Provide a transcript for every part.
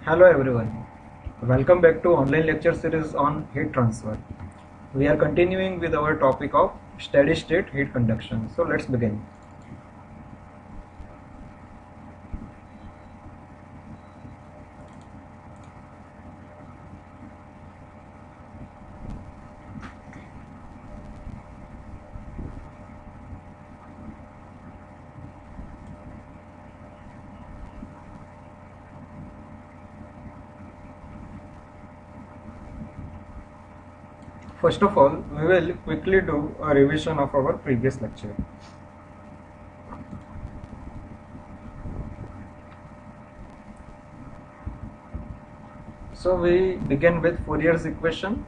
Hello everyone, welcome back to online lecture series on heat transfer. We are continuing with our topic of steady state heat conduction. So let's begin. First of all, we will quickly do a revision of our previous lecture. So we begin with Fourier's equation,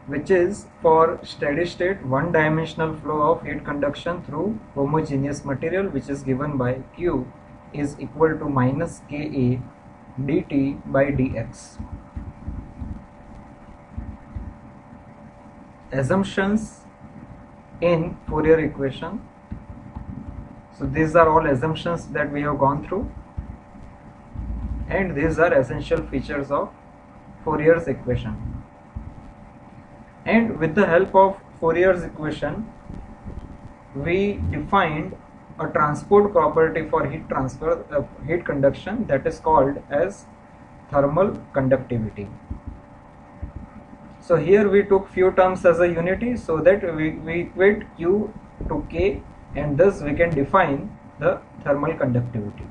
which is for steady state one-dimensional flow of heat conduction through homogeneous material, which is given by Q is equal to minus Ka dt by dx. Assumptions in Fourier equation. So these are all assumptions that we have gone through, and these are essential features of Fourier's equation. And with the help of Fourier's equation, we defined a transport property for heat transfer, heat conduction, that is called as thermal conductivity. So here we took few terms as a unity so that we equate Q to K, and thus we can define the thermal conductivity.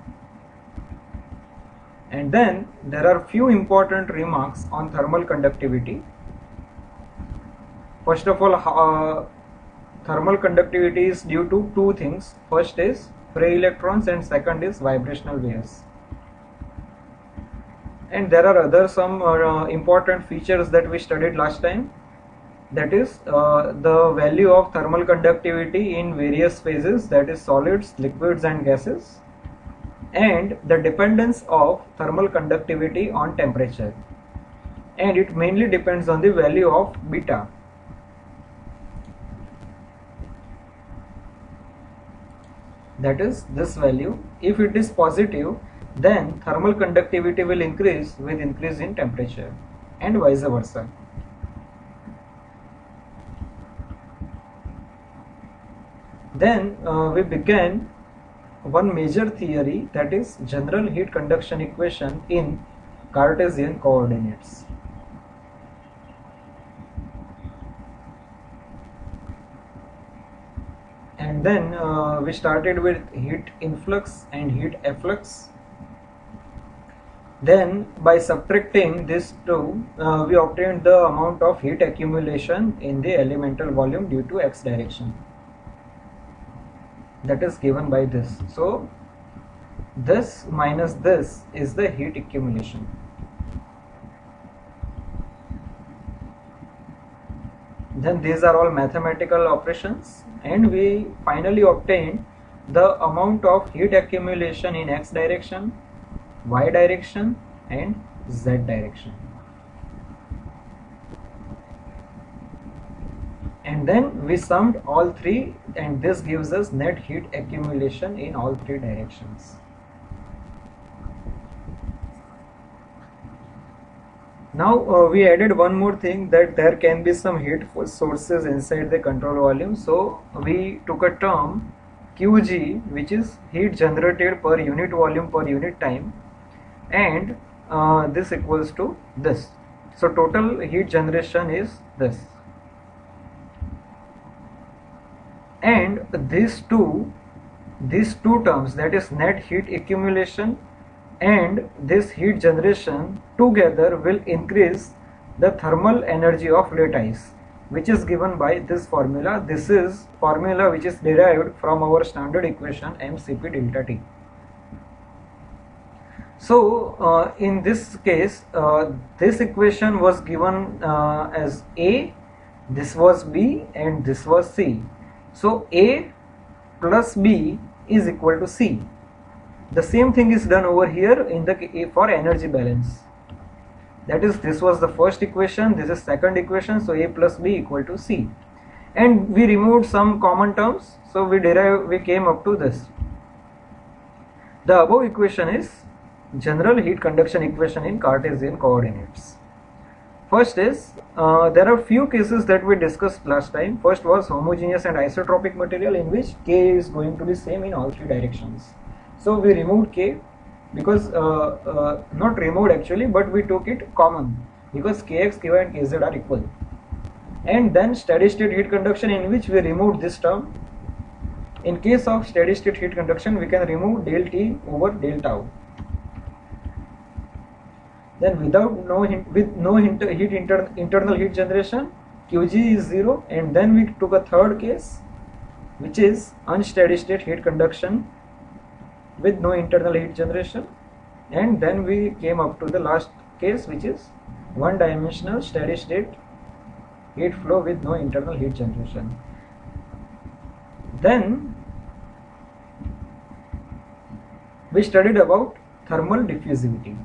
And then there are few important remarks on thermal conductivity. First of all, thermal conductivity is due to two things. First is free electrons and second is vibrational waves. And there are other some important features that we studied last time, that is the value of thermal conductivity in various phases, that is solids, liquids and gases, and the dependence of thermal conductivity on temperature, and it mainly depends on the value of beta. That is this value. If it is positive, then thermal conductivity will increase with increase in temperature, and vice versa. Then we began one major theory, that is general heat conduction equation in Cartesian coordinates. And then we started with heat influx and heat efflux. Then by subtracting these two, we obtained the amount of heat accumulation in the elemental volume due to x direction, that is given by this. So this minus this is the heat accumulation. Then these are all mathematical operations, and we finally obtained the amount of heat accumulation in x direction, y direction and z direction. And then we summed all three, and this gives us net heat accumulation in all three directions. Now we added one more thing, that there can be some heat sources inside the control volume. So we took a term Qg, which is heat generated per unit volume per unit time, and this equals to this. So total heat generation is this. And these two terms, that is net heat accumulation and this heat generation, together will increase the thermal energy of lattice, which is given by this formula. This is formula which is derived from our standard equation mCp delta T. So in this case, this equation was given as A, this was B and this was C. So A plus B is equal to C. The same thing is done over here in the for energy balance. That is, this was the first equation, this is second equation, so A plus B equal to C. And we removed some common terms, so we came up to this. The above equation is general heat conduction equation in Cartesian coordinates. First is, there are few cases that we discussed last time. First was homogeneous and isotropic material, in which K is going to be same in all three directions. So we removed K because, not removed actually, but we took it common because Kx, Ky and Kz are equal. And then steady state heat conduction, in which we removed this term. In case of steady state heat conduction, we can remove del T over del tau. Then internal heat generation, Qg is 0, and then we took a third case, which is unsteady state heat conduction with no internal heat generation, and then we came up to the last case, which is one dimensional steady state heat flow with no internal heat generation. Then we studied about thermal diffusivity.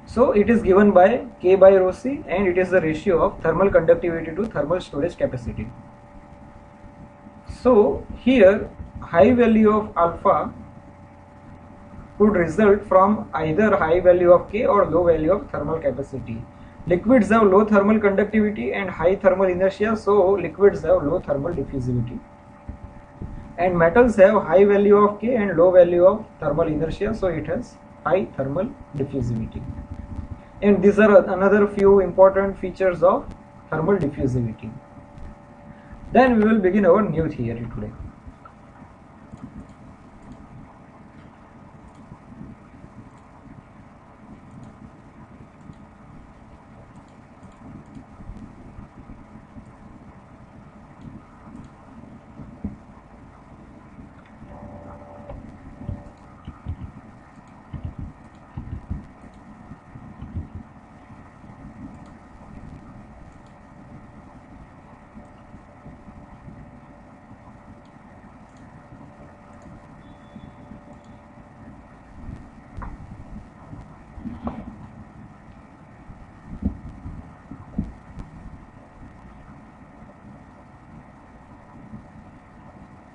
So it is given by K by rho C, and it is the ratio of thermal conductivity to thermal storage capacity. So here high value of alpha could result from either high value of K or low value of thermal capacity. Liquids have low thermal conductivity and high thermal inertia, so liquids have low thermal diffusivity. And metals have high value of K and low value of thermal inertia, so it has high thermal diffusivity. And these are another few important features of thermal diffusivity. Then we will begin our new theory today.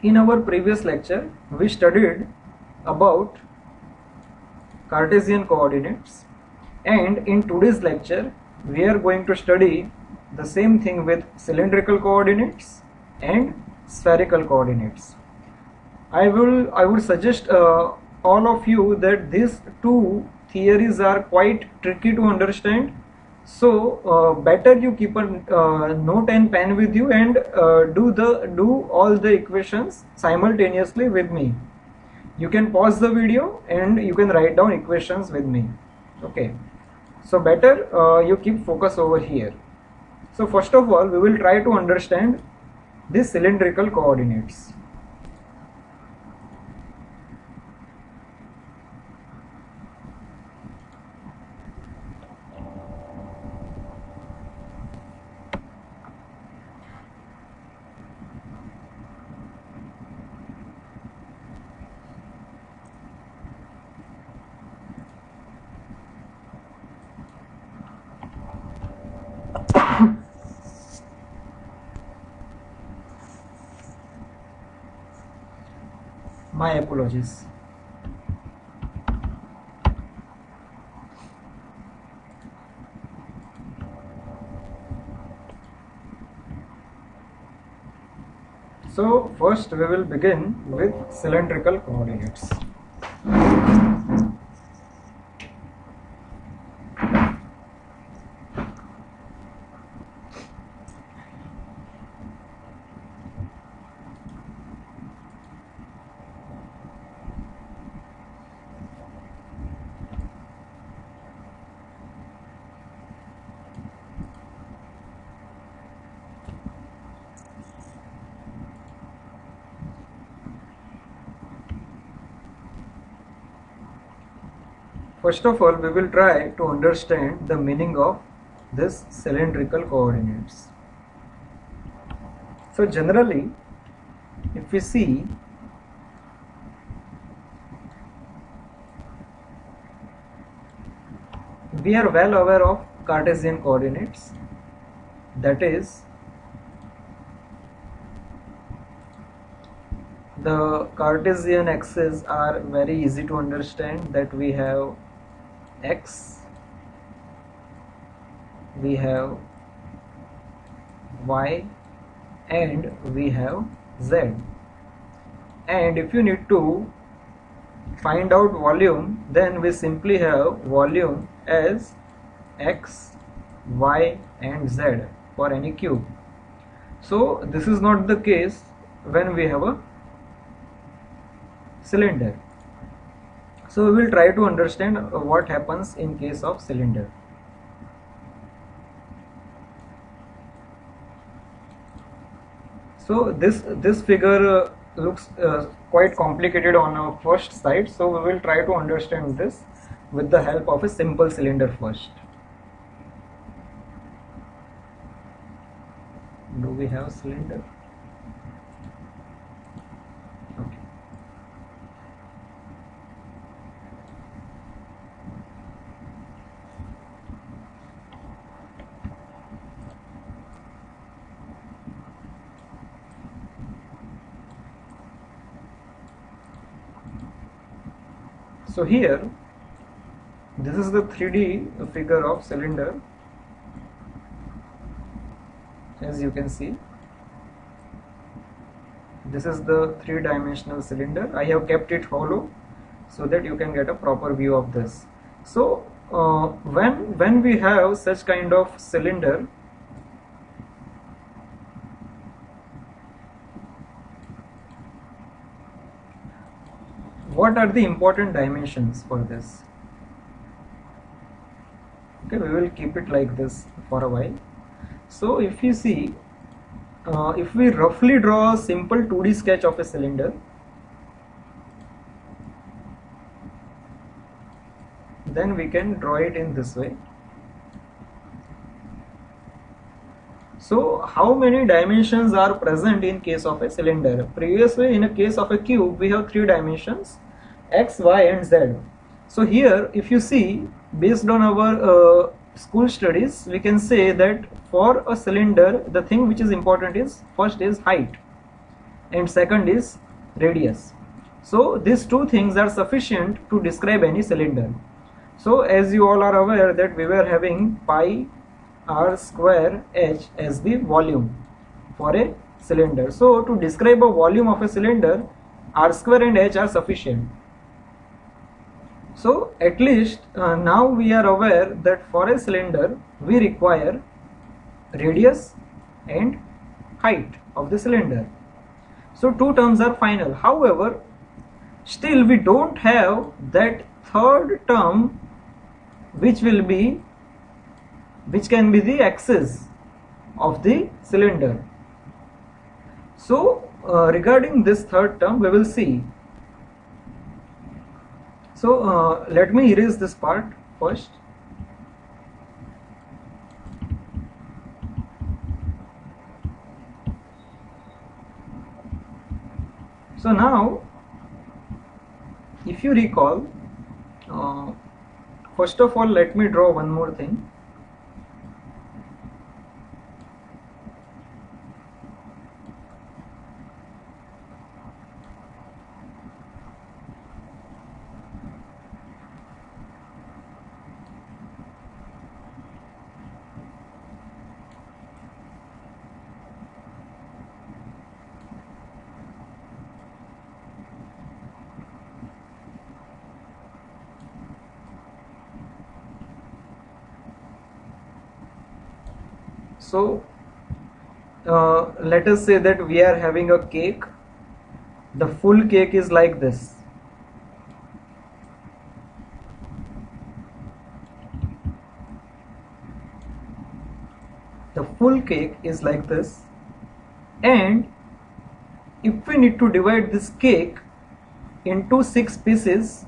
In our previous lecture, we studied about Cartesian coordinates, and in today's lecture, we are going to study the same thing with cylindrical coordinates and spherical coordinates. I would suggest all of you that these two theories are quite tricky to understand. So better you keep a note and pen with you and do all the equations simultaneously with me. You can pause the video and you can write down equations with me. Okay. So better you keep focus over here. So first of all, we will try to understand these cylindrical coordinates. My apologies. So first we will begin with cylindrical coordinates. First of all, we will try to understand the meaning of this cylindrical coordinates. So generally, if we see, we are well aware of Cartesian coordinates, that is, The Cartesian axes are very easy to understand, that we have x, we have y, and we have z. And if you need to find out volume, then we simply have volume as x, y, and z for any cube. So this is not the case when we have a cylinder. So we will try to understand what happens in case of cylinder. So this figure looks quite complicated on our first sight, so we will try to understand this with the help of a simple cylinder first. Do we have a cylinder? Okay. So here, this is the 3D figure of cylinder. As you can see, this is the three-dimensional cylinder. I have kept it hollow so that you can get a proper view of this. So when we have such kind of cylinder, what are the important dimensions for this? Okay, we will keep it like this for a while. So if you see, if we roughly draw a simple 2D sketch of a cylinder, then we can draw it in this way. So how many dimensions are present in case of a cylinder? Previously, in a case of a cube, we have 3 dimensions, x, y, and z. So here, if you see, based on our school studies, we can say that for a cylinder, the thing which is important is, first is height and second is radius. So these two things are sufficient to describe any cylinder. So as you all are aware that we were having pi r square h as the volume for a cylinder. So to describe a volume of a cylinder, r square and h are sufficient. So at least now we are aware that for a cylinder we require radius and height of the cylinder. So two terms are final. However, still we don't have that third term which can be the axis of the cylinder. So regarding this third term we will see. So let me erase this part first. So now, if you recall, first of all, let me draw one more thing. So let us say that we are having a cake. The full cake is like this. The full cake is like this, and if we need to divide this cake into 6 pieces,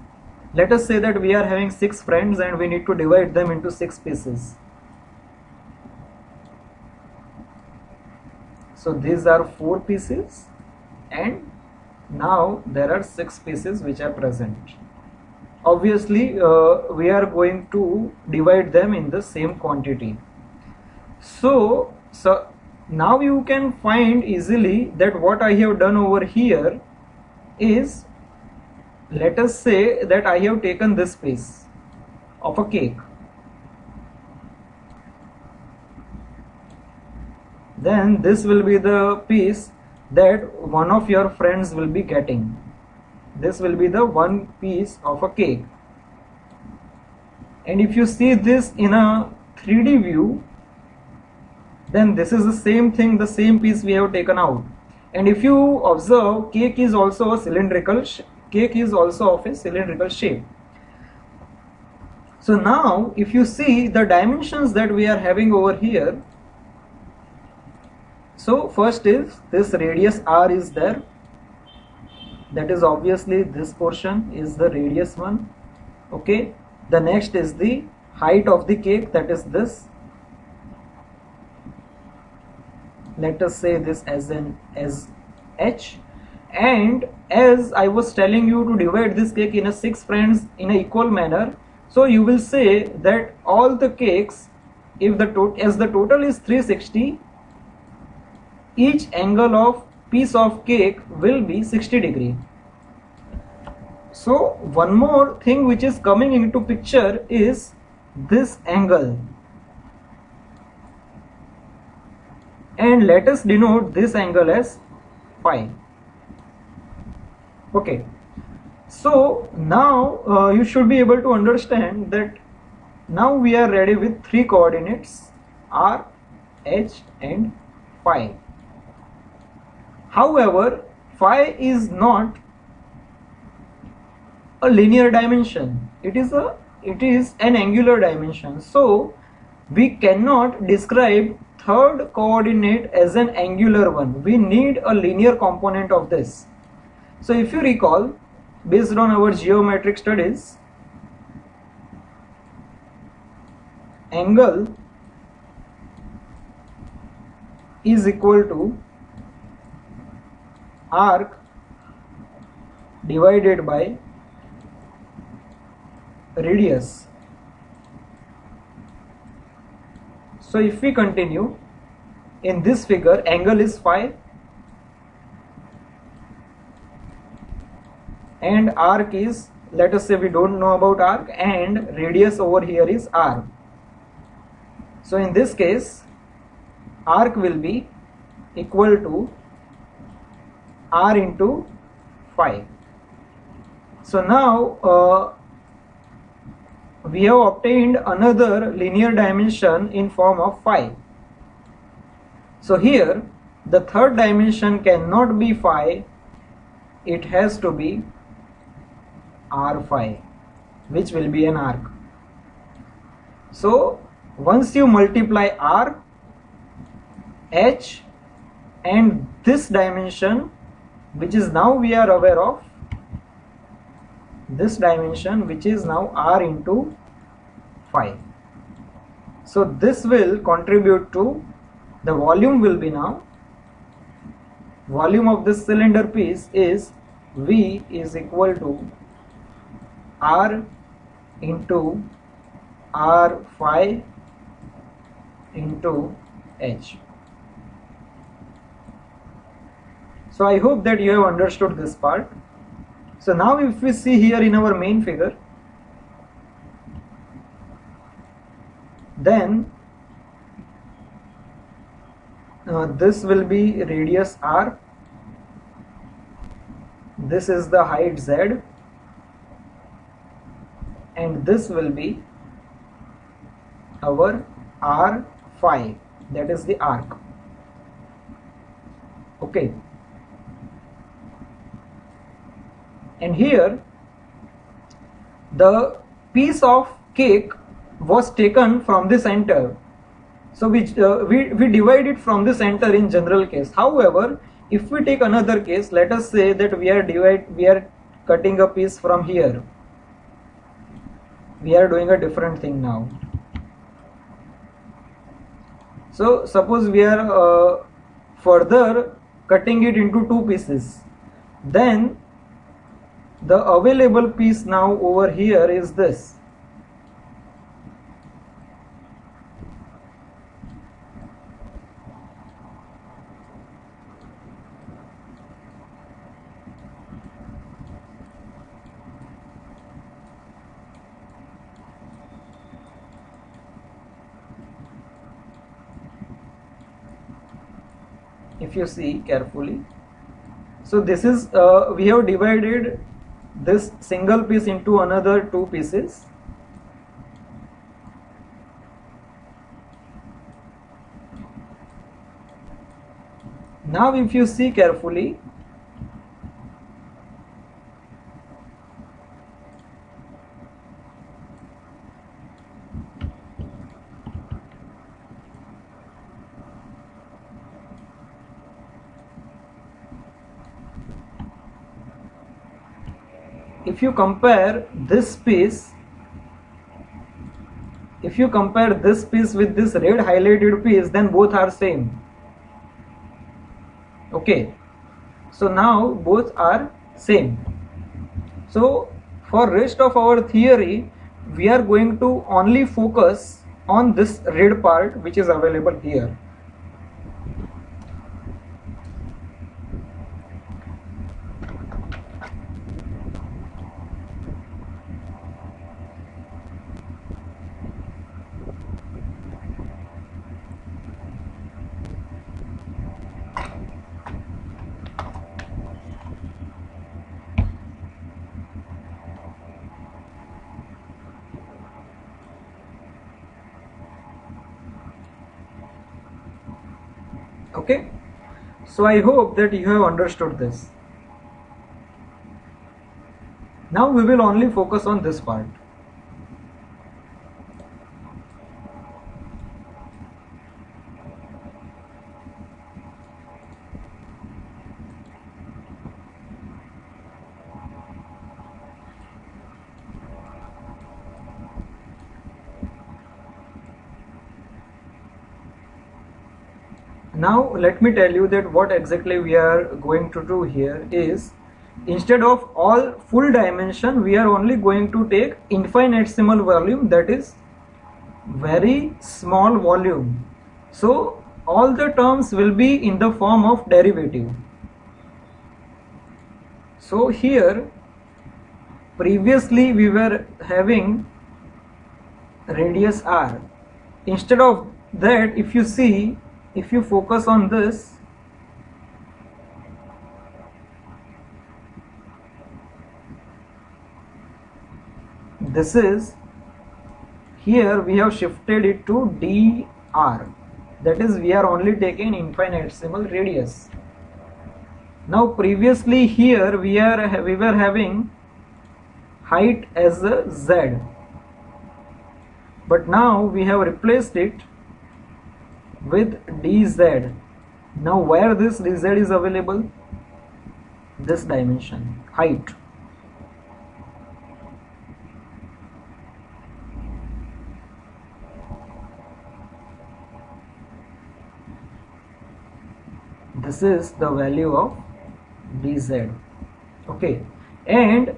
let us say that we are having 6 friends and we need to divide them into 6 pieces. So these are 4 pieces, and now there are 6 pieces which are present. Obviously we are going to divide them in the same quantity. So now you can find easily that what I have done over here is, let us say that I have taken this piece of a cake. Then this will be the piece that one of your friends will be getting. This will be the one piece of a cake. And if you see this in a 3D view, then this is the same thing, the same piece we have taken out. And if you observe, cake is also of a cylindrical shape. So now if you see the dimensions that we are having over here, so first is this radius r is there, that is obviously this portion is the radius one. Okay, the next is the height of the cake, that is this. Let us say this as h. And as I was telling you to divide this cake in a 6 friends in an equal manner, so you will say that all the cakes, if as the total is 360, each angle of piece of cake will be 60 degree. So one more thing which is coming into picture is this angle, and let us denote this angle as phi. Okay, so now you should be able to understand that now we are ready with 3 coordinates, r, h and phi. However, phi is not a linear dimension, it is an angular dimension. So we cannot describe third coordinate as an angular one. We need a linear component of this. So if you recall, based on our geometric studies, angle is equal to arc divided by radius. So if we continue in this figure, angle is phi and arc is, let us say we don't know about arc, and radius over here is r. So in this case, arc will be equal to r into phi. So now we have obtained another linear dimension in form of phi. So here the third dimension cannot be phi, it has to be r phi, which will be an arc. So once you multiply r, h and this dimension, which is now we are aware of, this dimension which is now r into phi. So this will contribute to the volume will be now, volume of this cylinder piece is V is equal to r into r phi into h. So I hope that you have understood this part. So now if we see here in our main figure, then this will be radius r, this is the height z, and this will be our r phi, that is the arc. Okay, and here the piece of cake was taken from the center, so we divide it from the center in general case. However, if we take another case, let us say that we are cutting a piece from here, we are doing a different thing now. So suppose we are further cutting it into 2 pieces, then the available piece now over here is this. if you see carefully. So this is we have divided this single piece into another two pieces. Now if you see carefully, if you compare this piece, with this red highlighted piece, then both are same. Okay, so now both are same. So for rest of our theory, we are going to only focus on this red part which is available here. Okay, so I hope that you have understood this. Now we will only focus on this part. Now let me tell you that what exactly we are going to do here is, instead of all full dimension, we are only going to take infinitesimal volume, that is very small volume. So all the terms will be in the form of derivative. So here previously we were having radius r. Instead of that, if you see, if you focus on this, this is, here we have shifted it to dr, that is we are only taking infinitesimal radius. Now previously here we were having height as a z, but now we have replaced it with dz. Now where this dz is available? This dimension, height. This is the value of dz. Okay, and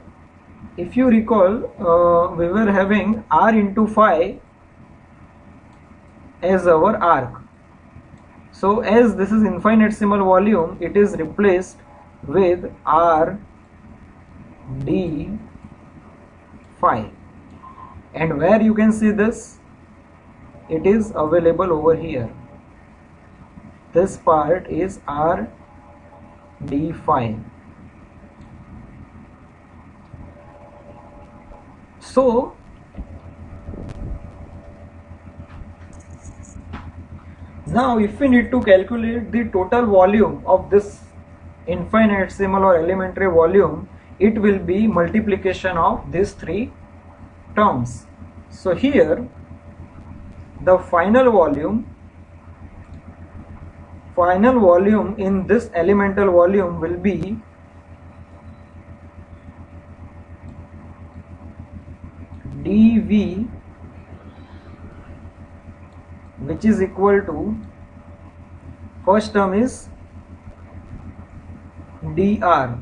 if you recall, we were having r into phi as our arc. So as this is infinitesimal volume, it is replaced with r d phi, and where you can see this, it is available over here. This part is r d phi. So now if we need to calculate the total volume of this infinitesimal or elementary volume, it will be multiplication of these three terms. So here the final volume in this elemental volume will be dV, which is equal to, first term is dr,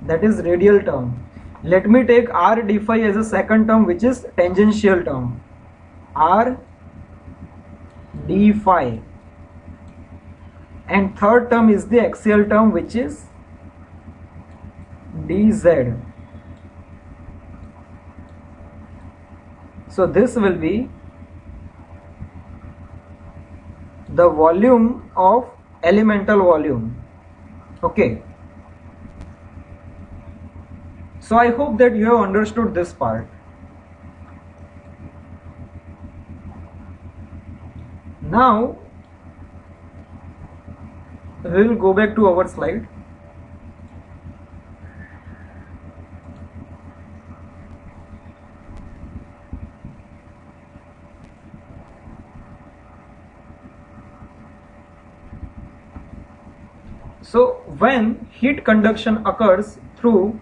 that is radial term. Let me take r d phi as a second term, which is tangential term, r d phi, and third term is the axial term, which is dz. So this will be the volume of elemental volume. Okay, so I hope that you have understood this part. Now we will go back to our slide. So when heat conduction occurs through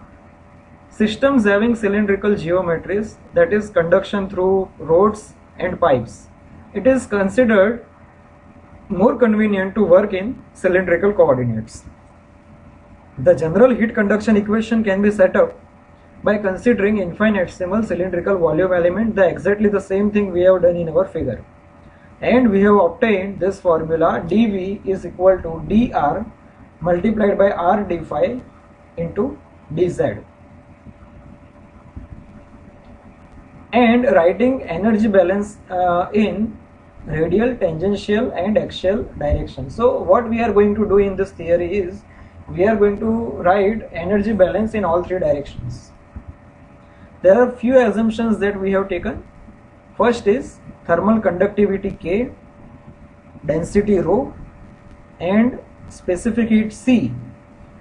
systems having cylindrical geometries, that is conduction through rods and pipes, it is considered more convenient to work in cylindrical coordinates. The general heat conduction equation can be set up by considering infinitesimal cylindrical volume element, exactly the same thing we have done in our figure. And we have obtained this formula: dV is equal to dr multiplied by r d phi into dz. And writing energy balance in radial, tangential and axial direction. So what we are going to do in this theory is we are going to write energy balance in all three directions. There are few assumptions that we have taken. First is thermal conductivity K, density rho and specific heat C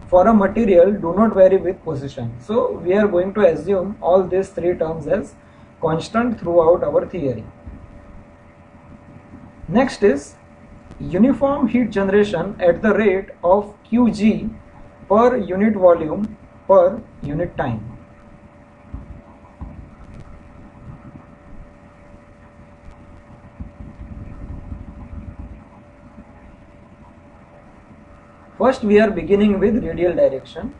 for a material do not vary with position. So we are going to assume all these three terms as constant throughout our theory. Next is uniform heat generation at the rate of Qg per unit volume per unit time. First we are beginning with radial direction.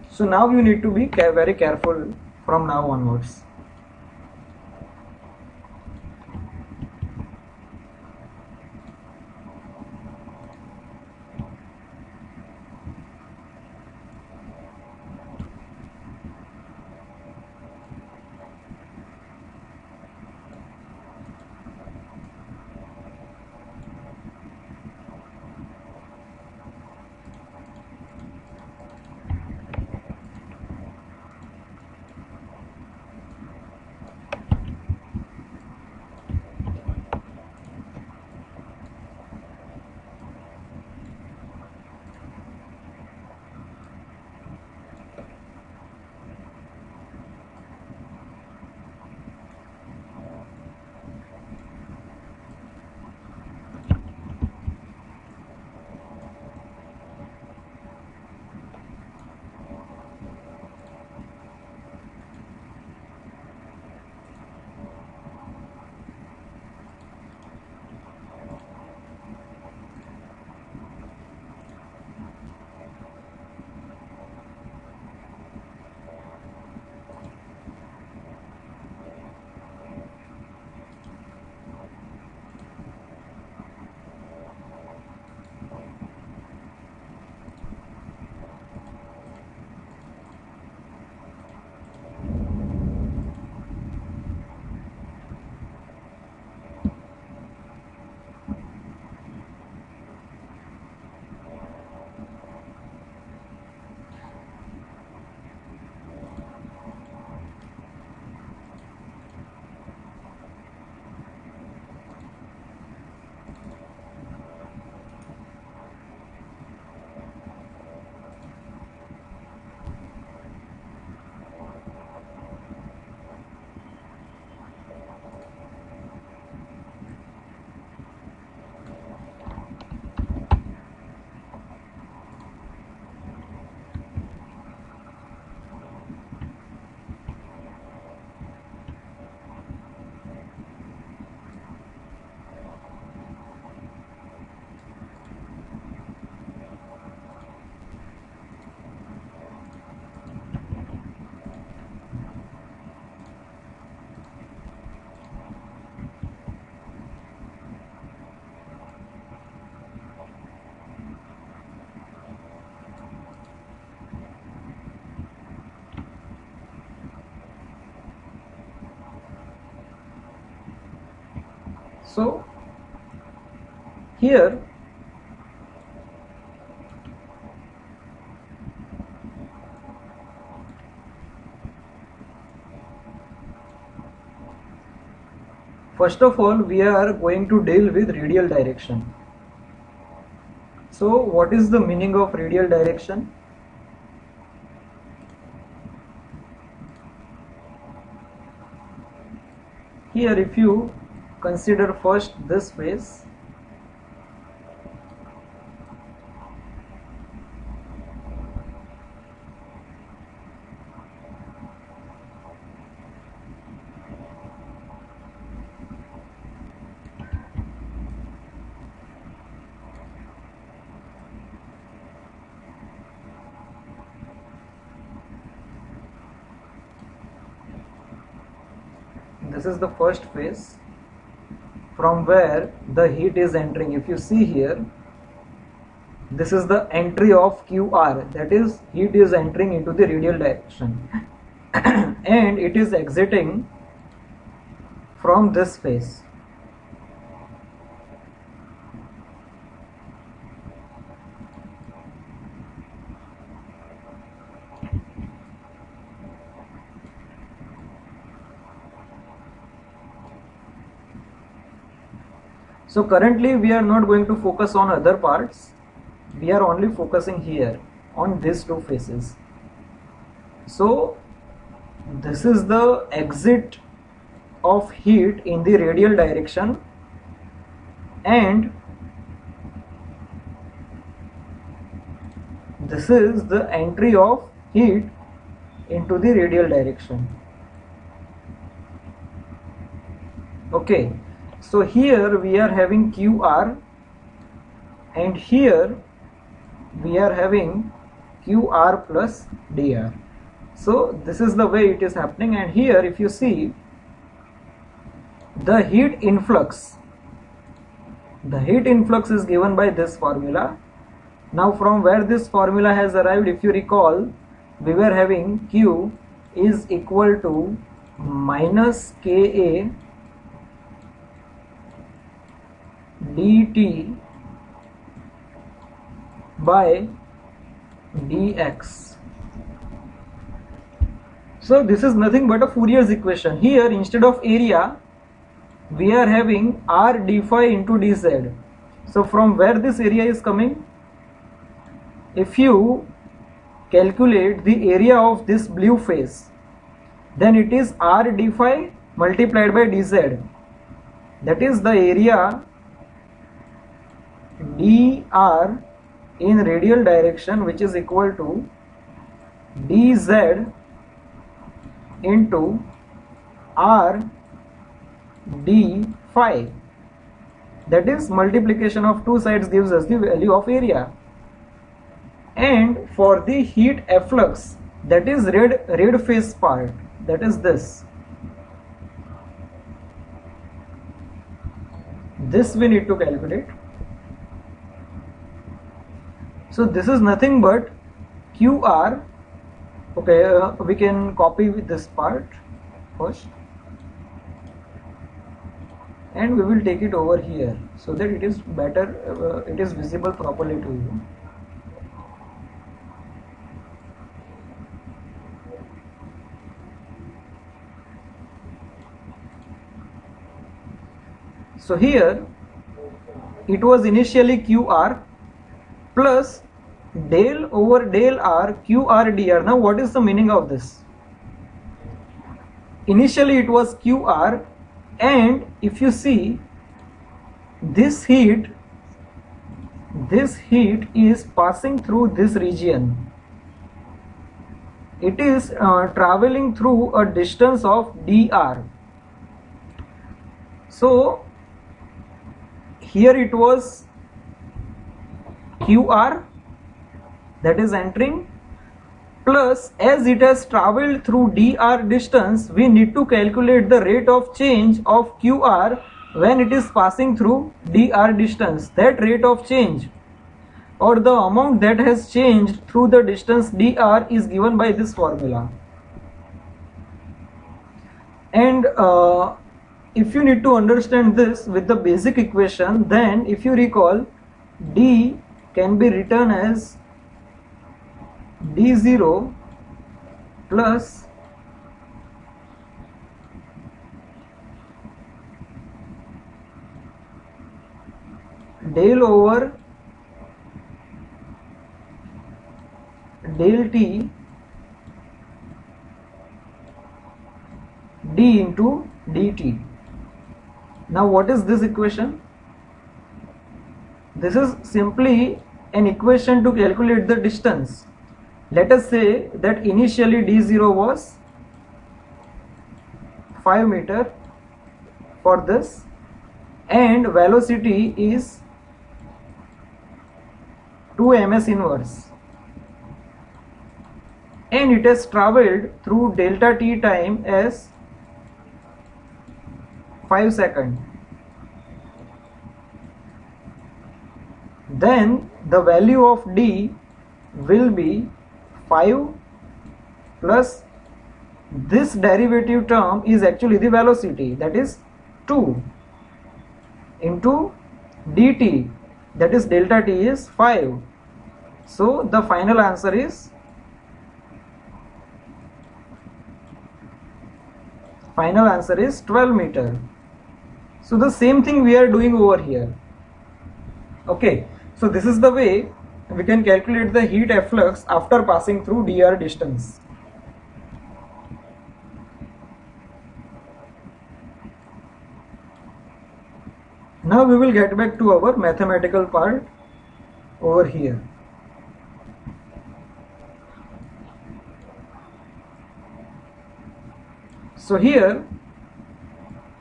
So now you need to be very careful from now onwards. So here first of all we are going to deal with radial direction. So what is the meaning of radial direction? Here if you consider first this phase, this is the first phase from where the heat is entering. If you see here, this is the entry of QR, that is heat is entering into the radial direction and it is exiting from this phase. So currently we are not going to focus on other parts, we are only focusing here on these two phases. So this is the exit of heat in the radial direction and this is the entry of heat into the radial direction. Okay. So here we are having QR and here we are having QR plus dr. So this is the way it is happening, and here if you see the heat influx is given by this formula. Now from where this formula has arrived, if you recall, we were having Q is equal to minus Ka dt by dx. So this is nothing but a Fourier's equation. Here instead of area we are having r d phi into dz. So from where this area is coming, if you calculate the area of this blue phase, then it is r d phi multiplied by dz, that is the area dr in radial direction, which is equal to dz into r d phi, that is multiplication of two sides gives us the value of area. And for the heat efflux, that is red phase part, that is this we need to calculate. So this is nothing but QR. Okay, we can copy with this part first and we will take it over here so that it is better, it is visible properly to you. So here it was initially QR plus del over del r QR dr. Now what is the meaning of this? Initially it was QR, and if you see this heat is passing through this region. It is traveling through a distance of dr. So here it was QR, that is entering, plus as it has traveled through dr distance, we need to calculate the rate of change of QR when it is passing through dr distance. That rate of change or the amount that has changed through the distance dr is given by this formula. And if you need to understand this with the basic equation, then if you recall, d can be written as d0 plus del over del t d into dt. Now what is this equation? This is simply an equation to calculate the distance. Let us say that initially d0 was 5 meter for this, and velocity is 2 ms inverse, and it has travelled through delta t time as 5 seconds. Then the value of d will be 5 plus this derivative term is actually the velocity, that is 2 into dt, that is delta t is 5. So the final answer is 12 meter. So the same thing we are doing over here. Okay, so this is the way we can calculate the heat efflux after passing through dr distance. Now we will get back to our mathematical part over here. So here,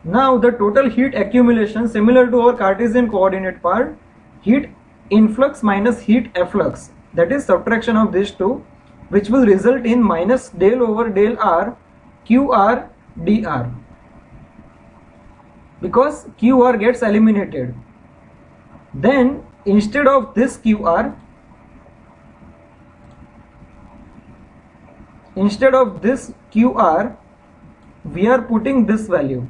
now the total heat accumulation, similar to our Cartesian coordinate part, heat influx minus heat efflux, that is subtraction of these two, which will result in minus del over del r qr dr, because qr gets eliminated. Then instead of this qr, we are putting this value.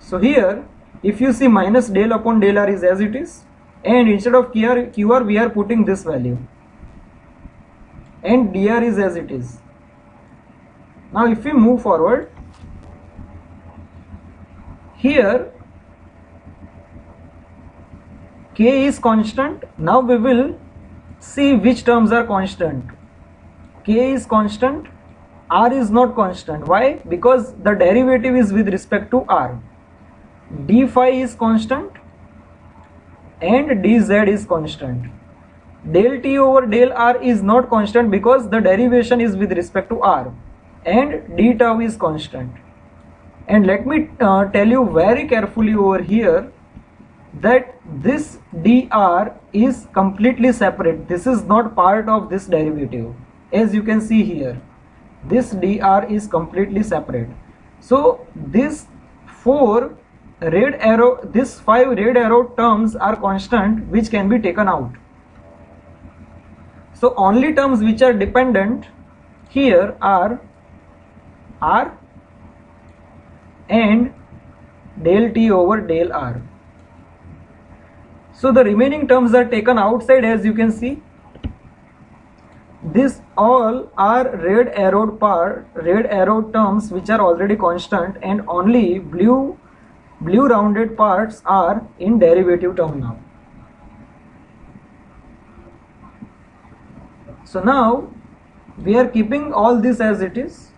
So here if you see, minus del upon del r is as it is, and instead of qr we are putting this value, and dr is as it is. Now if we move forward, here k is constant. Now we will see which terms are constant. K is constant, r is not constant. Why? Because the derivative is with respect to r. d phi is constant and dz is constant. Del t over del r is not constant because the derivation is with respect to r, and d tau is constant. And let me tell you very carefully over here that this dr is completely separate. This is not part of this derivative. As you can see here, this dr is completely separate. So this 5 red arrow terms are constant, which can be taken out. So only terms which are dependent here are r and del t over del r. So the remaining terms are taken outside. As you can see, this all are red arrow terms which are already constant, and only blue rounded parts are in derivative term now. So now we are keeping all this as it is,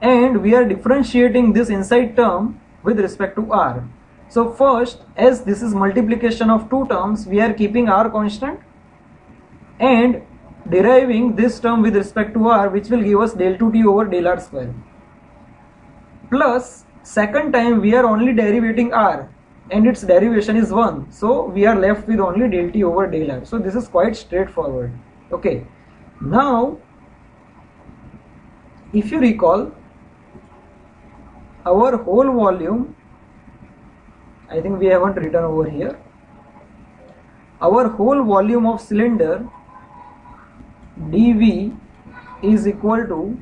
and we are differentiating this inside term with respect to r. So first, as this is multiplication of two terms, we are keeping r constant and deriving this term with respect to r, which will give us del 2t over del r square. Plus second time we are only derivating r, and its derivation is 1, so we are left with only del t over del r. So this is quite straightforward. Okay, now if you recall, our whole volume, I think we haven't written over here, our whole volume of cylinder dV is equal to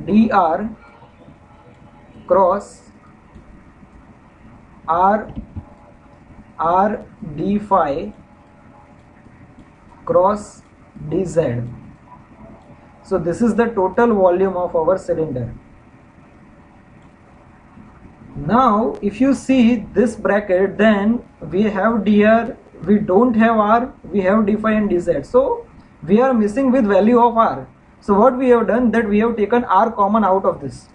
dr cross r d phi cross dz. So this is the total volume of our cylinder. Now if you see this bracket, then we have dr, we don't have r, we have d phi and dz. So we are missing with value of r. So what we have done, that we have taken r common out of this.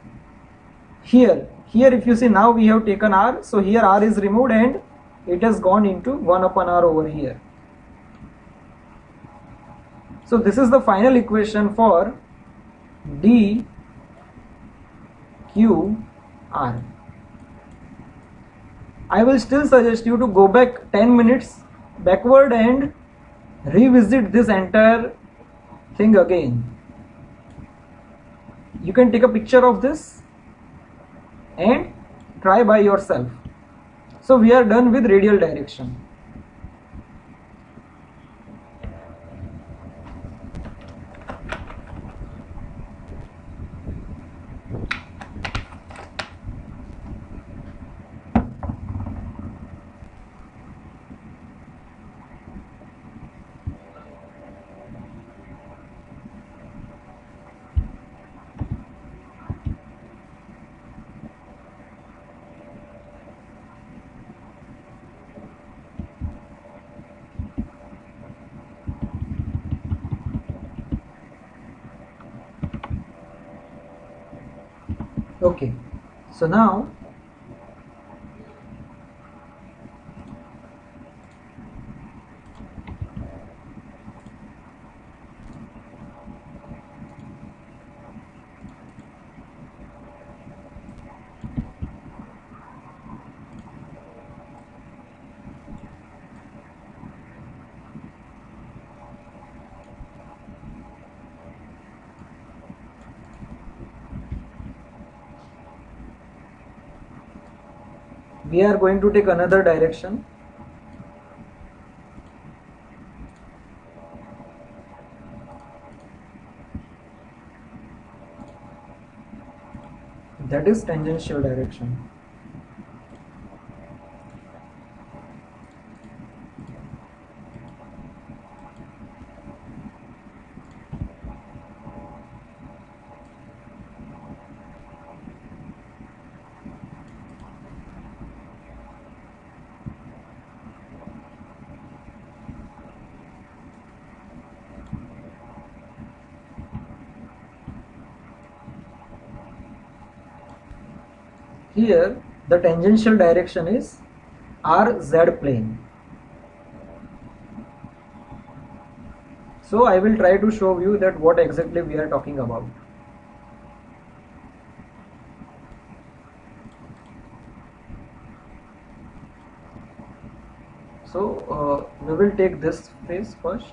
Here if you see, now we have taken r, so here r is removed and it has gone into 1 upon r over here. So this is the final equation for d q r. I will still suggest you to go back 10 minutes backward and revisit this entire thing again. You can take a picture of this and try by yourself. So we are done with radial direction. Okay, so now we are going to take another direction. That is tangential direction. Here the tangential direction is RZ plane. So I will try to show you that what exactly we are talking about. So we will take this face first.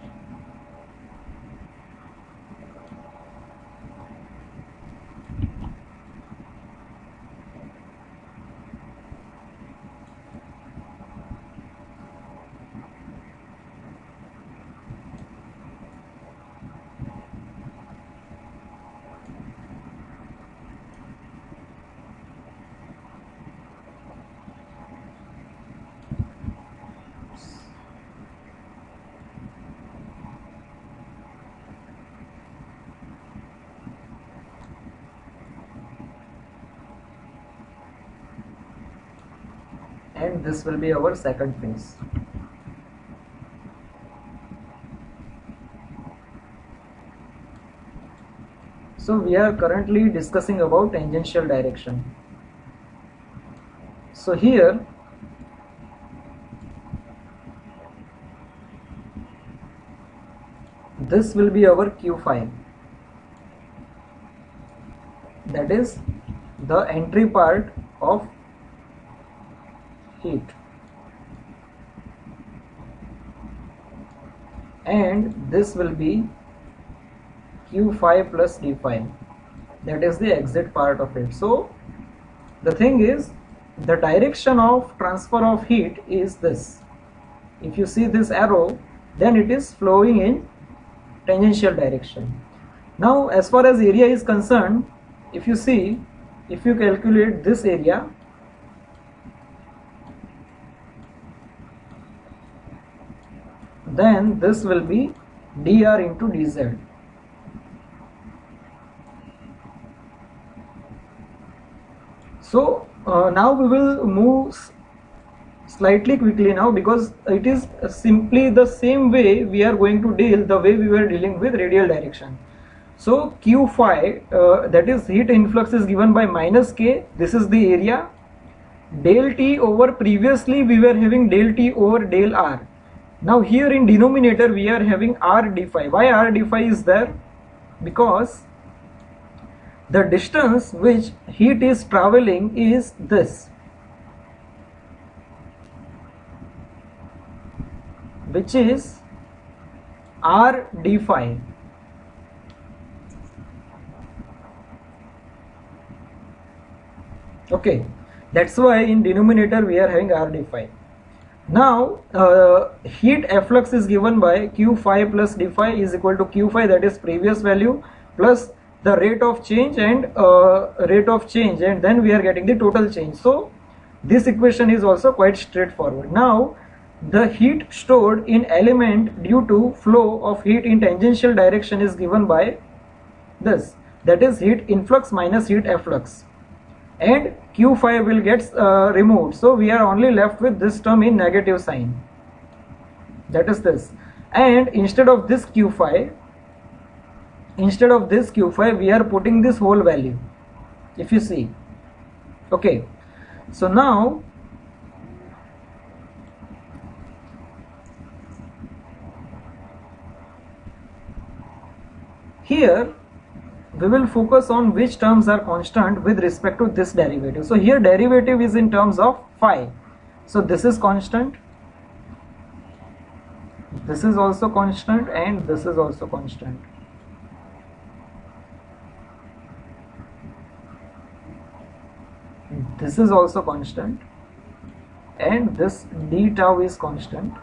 And this will be our second face. So we are currently discussing about tangential direction. So here this will be our Q phi, that is the entry part of heat, and this will be Q phi plus D phi, that is the exit part of it. So the thing is, the direction of transfer of heat is this. If you see this arrow, then it is flowing in tangential direction. Now as far as area is concerned, if you see, if you calculate this area, then this will be dr into dz. So now we will move slightly quickly now, because it is simply the same way we are going to deal the way we were dealing with radial direction. So q phi, that is heat influx, is given by minus k. This is the area. Del T over, previously we were having del T over del R. Now here in denominator we are having r d phi. Why r d phi is there? Because the distance which heat is traveling is this, which is r d phi. Okay, that's why in denominator we are having r d phi. Now heat efflux is given by q phi plus d phi is equal to q phi, that is previous value, plus the rate of change and then we are getting the total change. So this equation is also quite straightforward. Now the heat stored in element due to flow of heat in tangential direction is given by this, that is heat influx minus heat efflux, and q phi will get removed, so we are only left with this term in negative sign, that is this. And instead of this q phi we are putting this whole value, if you see. Okay, so now here we will focus on which terms are constant with respect to this derivative. So here derivative is in terms of phi, so this is constant, this is also constant, and this is also constant. This is also constant, and this d tau is constant.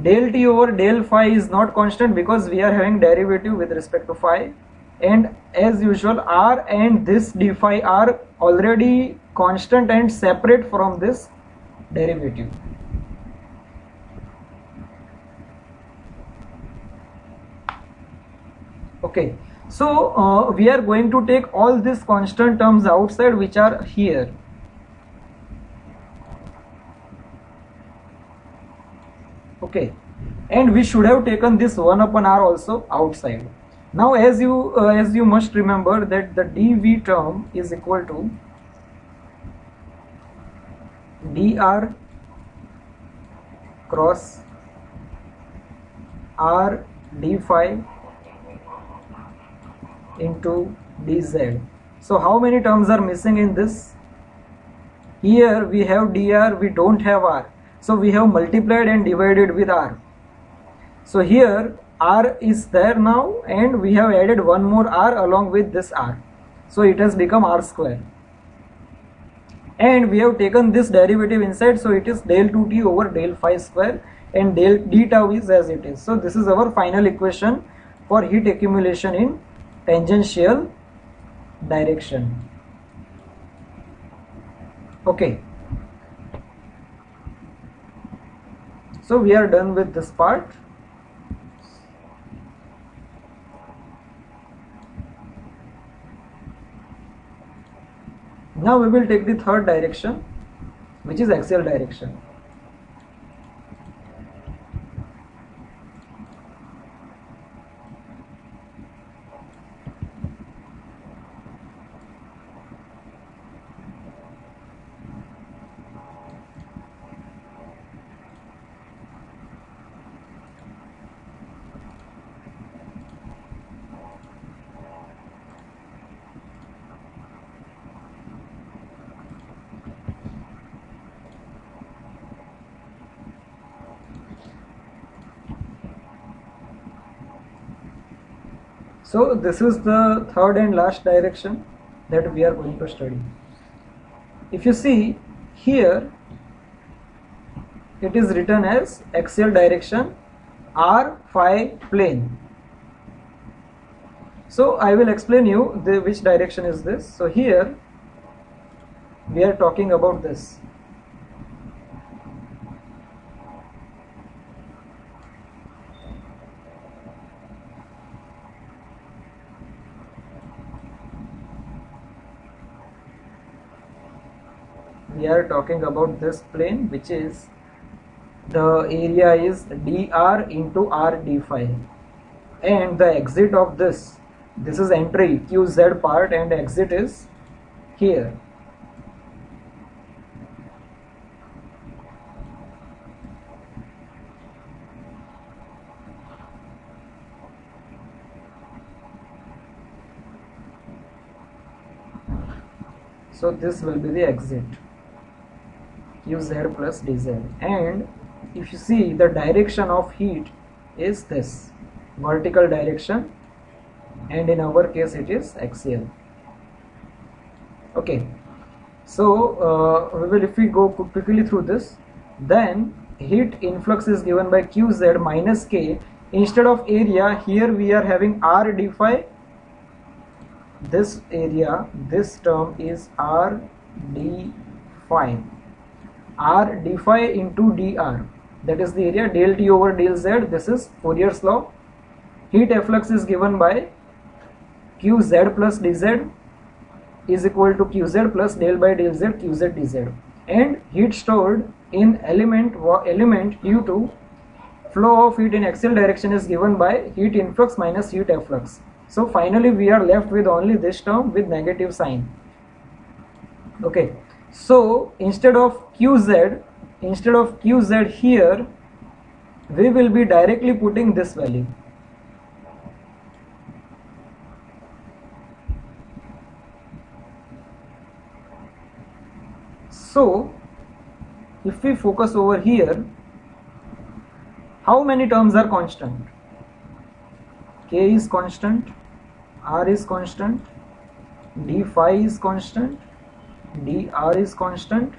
Del T over del phi is not constant because we are having derivative with respect to phi, and as usual r and this d phi are already constant and separate from this derivative. Okay, so we are going to take all these constant terms outside which are here. Okay, and we should have taken this 1 upon r also outside. Now as you must remember that the dv term is equal to dr cross r d phi into dz. So how many terms are missing in this? Here we have dr, we don't have r, so we have multiplied and divided with r. So here r is there now, and we have added one more r along with this r, so it has become r square, and we have taken this derivative inside, so it is del 2t over del phi square, and del d tau is as it is. So this is our final equation for heat accumulation in tangential direction. Okay, so we are done with this part. Now we will take the third direction, which is axial direction. So this is the third and last direction that we are going to study. If you see here, it is written as axial direction r phi plane. So I will explain you which direction is this. So here we are talking about this. We are talking about this plane, which is the area is dr into r d phi, and the exit of this is entry qz part, and exit is here. So this will be the exit qz plus dz, and if you see, the direction of heat is this vertical direction, and in our case it is axial. Okay, so if we go quickly through this, then heat influx is given by qz minus k. Instead of area, here we are having r d phi. This area, this term is r d phi. R d phi into dr, that is the area, del t over del z. This is Fourier's law. Heat efflux is given by qz plus dz is equal to qz plus del by del z qz dz, and heat stored in element due to flow of heat in axial direction is given by heat influx minus heat efflux. So finally we are left with only this term with negative sign. Okay, so instead of qz here, we will be directly putting this value. So if we focus over here, how many terms are constant? K is constant, R is constant, d phi is constant, dr is constant,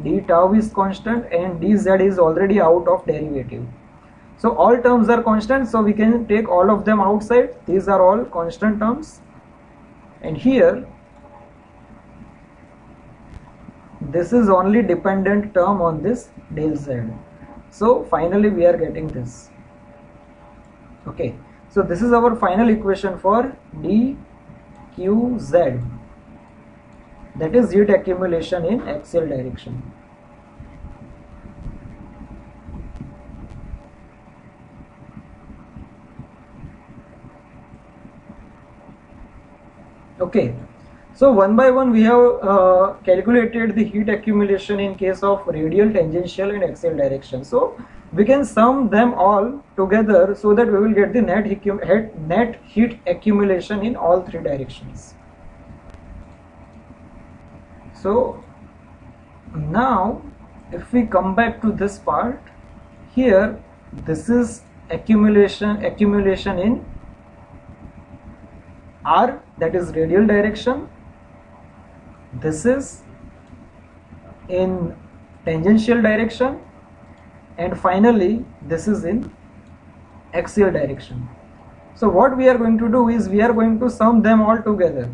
d tau is constant, and dz is already out of derivative. So all terms are constant, so we can take all of them outside. These are all constant terms, and here this is only dependent term on this del z. So finally we are getting this. Okay, so this is our final equation for dqz, that is heat accumulation in axial direction. Okay, so one by one we have calculated the heat accumulation in case of radial, tangential and axial direction. So we can sum them all together so that we will get the net heat accumulation in all three directions. So now if we come back to this part, here this is accumulation in r, that is radial direction. This is in tangential direction, and finally this is in axial direction. So what we are going to do is we are going to sum them all together.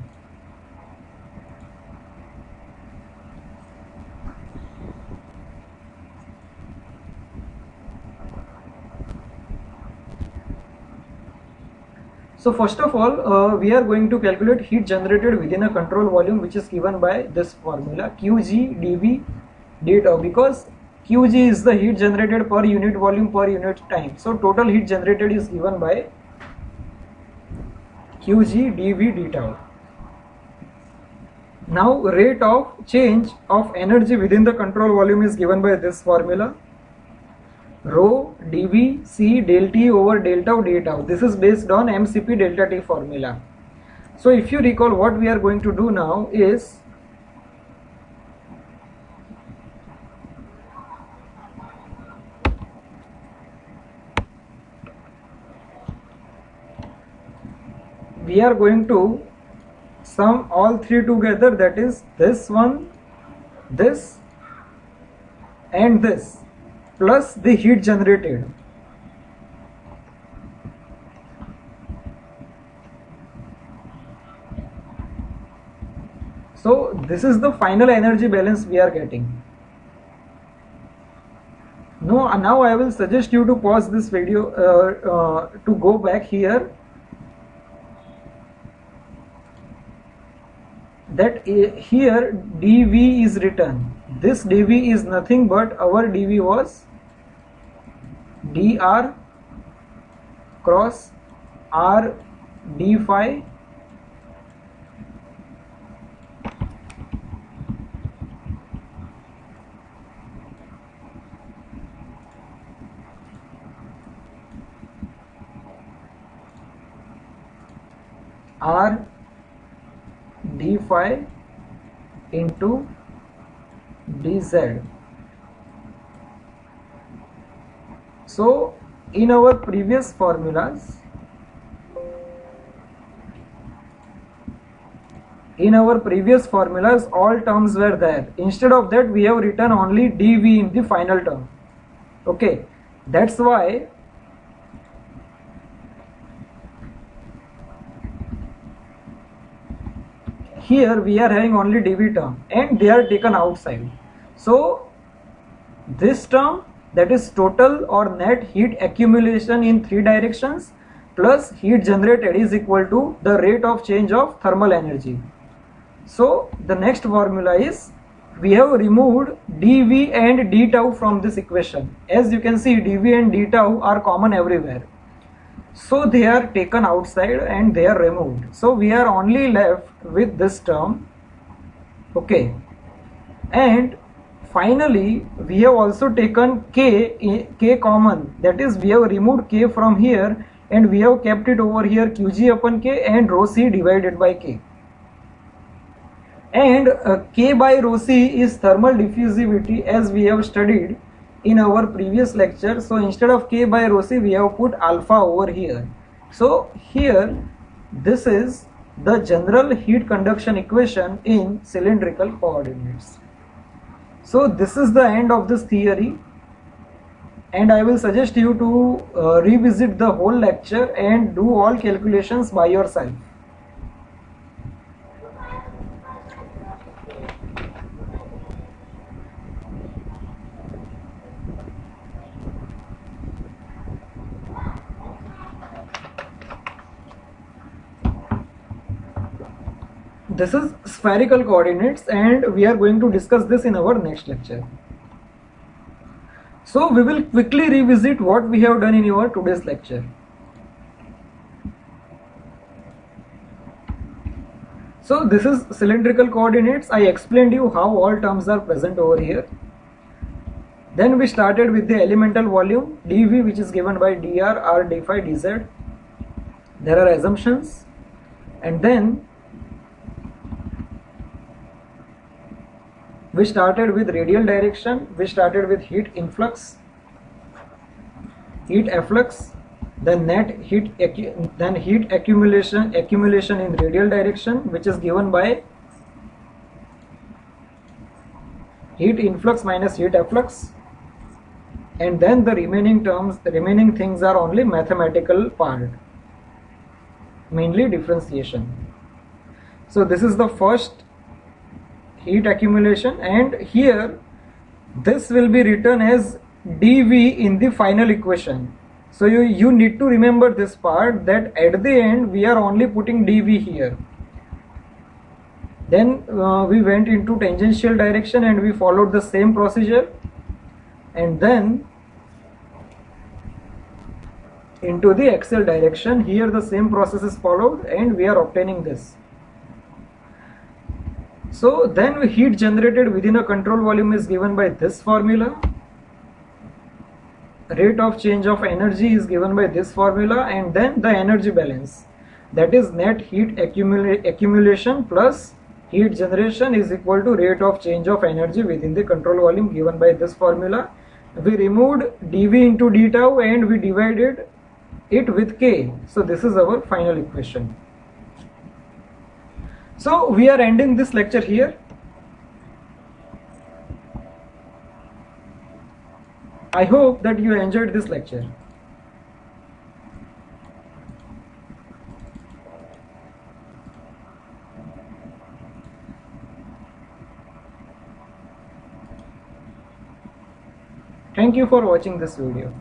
So first of all, we are going to calculate heat generated within a control volume, which is given by this formula Qg dV d tau, because Qg is the heat generated per unit volume per unit time. So total heat generated is given by Qg dV d tau. Now rate of change of energy within the control volume is given by this formula, rho dV C del T over del tau d tau. This is based on MCP delta T formula. So if you recall, what we are going to do now is we are going to sum all three together, that is this one, this and this, plus the heat generated. So this is the final energy balance we are getting. Now I will suggest you to pause this video to go back here. That here dV is written. This dV is nothing but our dV was dr cross r d phi r d phi into dz. So in our previous formulas, all terms were there. Instead of that, we have written only dV in the final term. Okay, that's why here we are having only dV term and they are taken outside. So this term, that is total or net heat accumulation in 3 directions plus heat generated, is equal to the rate of change of thermal energy. So the next formula is, we have removed dV and d tau from this equation. As you can see, dV and d tau are common everywhere. So they are taken outside and they are removed. So we are only left with this term. Okay. And finally, we have also taken k common. That is, we have removed k from here and we have kept it over here, Qg upon k and rho c divided by k. And k by rho c is thermal diffusivity, as we have studied in our previous lecture. So instead of k by rho c, we have put alpha over here. So here, this is the general heat conduction equation in cylindrical coordinates. So this is the end of this theory, and I will suggest you to revisit the whole lecture and do all calculations by yourself. This is spherical coordinates and we are going to discuss this in our next lecture. So we will quickly revisit what we have done in our today's lecture. So this is cylindrical coordinates. I explained you how all terms are present over here. Then we started with the elemental volume dV, which is given by dr, r, d phi, dz. There are assumptions, and then we started with radial direction. We started with heat influx, heat efflux, then net heat, then heat accumulation in radial direction, which is given by heat influx minus heat efflux, and then the remaining things are only mathematical part, mainly differentiation. So this is the first heat accumulation, and here this will be written as dV in the final equation. So you need to remember this part, that at the end we are only putting dV here. Then we went into tangential direction and we followed the same procedure, and then into the axial direction. Here the same process is followed and we are obtaining this. So then heat generated within a control volume is given by this formula. Rate of change of energy is given by this formula, and then the energy balance, that is net heat accumulation plus heat generation, is equal to rate of change of energy within the control volume, given by this formula. We removed dV into d tau and we divided it with k. So this is our final equation. So we are ending this lecture here. I hope that you enjoyed this lecture. Thank you for watching this video.